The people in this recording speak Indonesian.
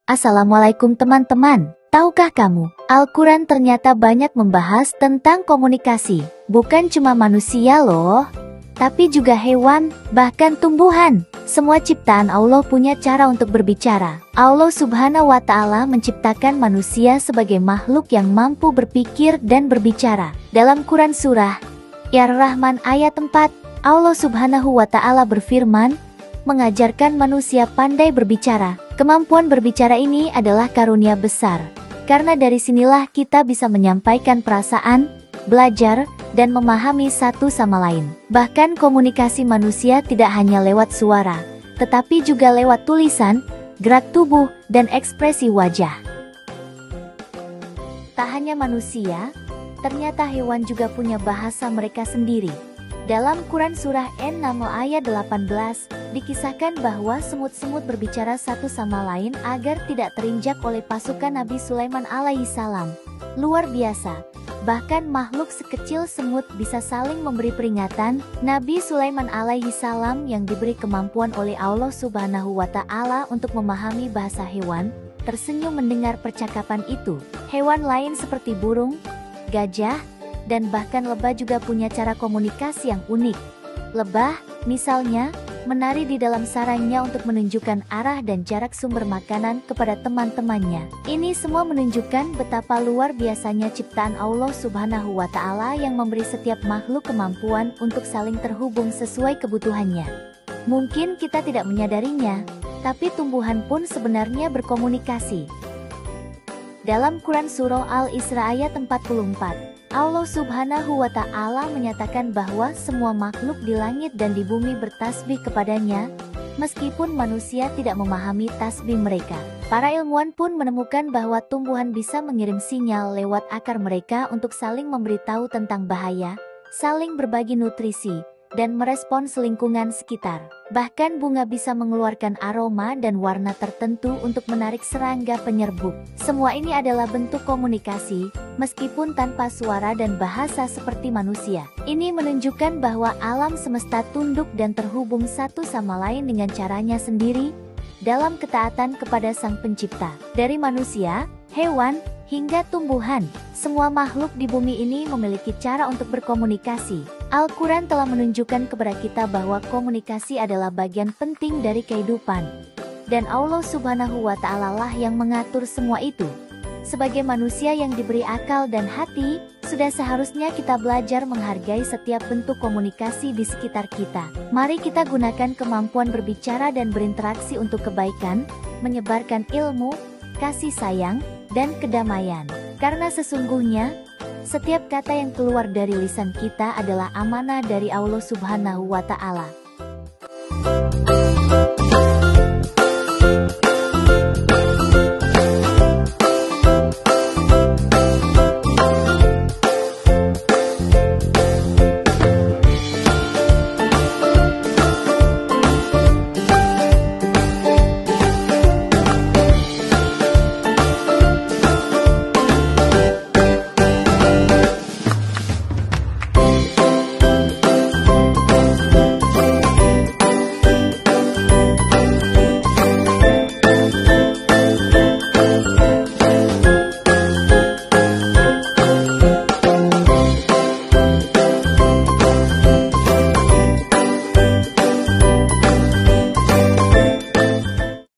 Assalamualaikum teman-teman. Tahukah kamu, Al-Quran ternyata banyak membahas tentang komunikasi. Bukan cuma manusia loh, tapi juga hewan, bahkan tumbuhan. Semua ciptaan Allah punya cara untuk berbicara. Allah Subhanahu wa Ta'ala menciptakan manusia sebagai makhluk yang mampu berpikir dan berbicara. Dalam Quran Surah Ar-Rahman ayat 4, Allah Subhanahu wa Ta'ala berfirman, mengajarkan manusia pandai berbicara. Kemampuan berbicara ini adalah karunia besar, karena dari sinilah kita bisa menyampaikan perasaan, belajar, dan memahami satu sama lain. Bahkan komunikasi manusia tidak hanya lewat suara, tetapi juga lewat tulisan, gerak tubuh, dan ekspresi wajah. Tak hanya manusia, ternyata hewan juga punya bahasa mereka sendiri. Dalam Quran Surah An-Naml ayat 18, dikisahkan bahwa semut-semut berbicara satu sama lain agar tidak terinjak oleh pasukan Nabi Sulaiman alaihissalam. Luar biasa, bahkan makhluk sekecil semut bisa saling memberi peringatan. Nabi Sulaiman alaihissalam yang diberi kemampuan oleh Allah Subhanahu wa Ta'ala untuk memahami bahasa hewan, tersenyum mendengar percakapan itu. Hewan lain seperti burung, gajah, dan bahkan lebah juga punya cara komunikasi yang unik. Lebah, misalnya, menari di dalam sarangnya untuk menunjukkan arah dan jarak sumber makanan kepada teman-temannya. Ini semua menunjukkan betapa luar biasanya ciptaan Allah Subhanahu wa Ta'ala yang memberi setiap makhluk kemampuan untuk saling terhubung sesuai kebutuhannya. Mungkin kita tidak menyadarinya, tapi tumbuhan pun sebenarnya berkomunikasi. Dalam Quran Surah Al-Isra ayat 44, Allah Subhanahu wa Ta'ala menyatakan bahwa semua makhluk di langit dan di bumi bertasbih kepadanya, meskipun manusia tidak memahami tasbih mereka. Para ilmuwan pun menemukan bahwa tumbuhan bisa mengirim sinyal lewat akar mereka untuk saling memberitahu tentang bahaya, saling berbagi nutrisi, dan merespons lingkungan sekitar. Bahkan bunga bisa mengeluarkan aroma dan warna tertentu untuk menarik serangga penyerbuk. Semua ini adalah bentuk komunikasi, meskipun tanpa suara dan bahasa seperti manusia. Ini menunjukkan bahwa alam semesta tunduk dan terhubung satu sama lain dengan caranya sendiri, dalam ketaatan kepada Sang Pencipta. Dari manusia, hewan, hingga tumbuhan, semua makhluk di bumi ini memiliki cara untuk berkomunikasi. Al-Quran telah menunjukkan kepada kita bahwa komunikasi adalah bagian penting dari kehidupan. Dan Allah Subhanahu wa Ta'ala lah yang mengatur semua itu. Sebagai manusia yang diberi akal dan hati, sudah seharusnya kita belajar menghargai setiap bentuk komunikasi di sekitar kita. Mari kita gunakan kemampuan berbicara dan berinteraksi untuk kebaikan, menyebarkan ilmu, kasih sayang, dan kedamaian. Karena sesungguhnya, setiap kata yang keluar dari lisan kita adalah amanah dari Allah Subhanahu wa Ta'ala.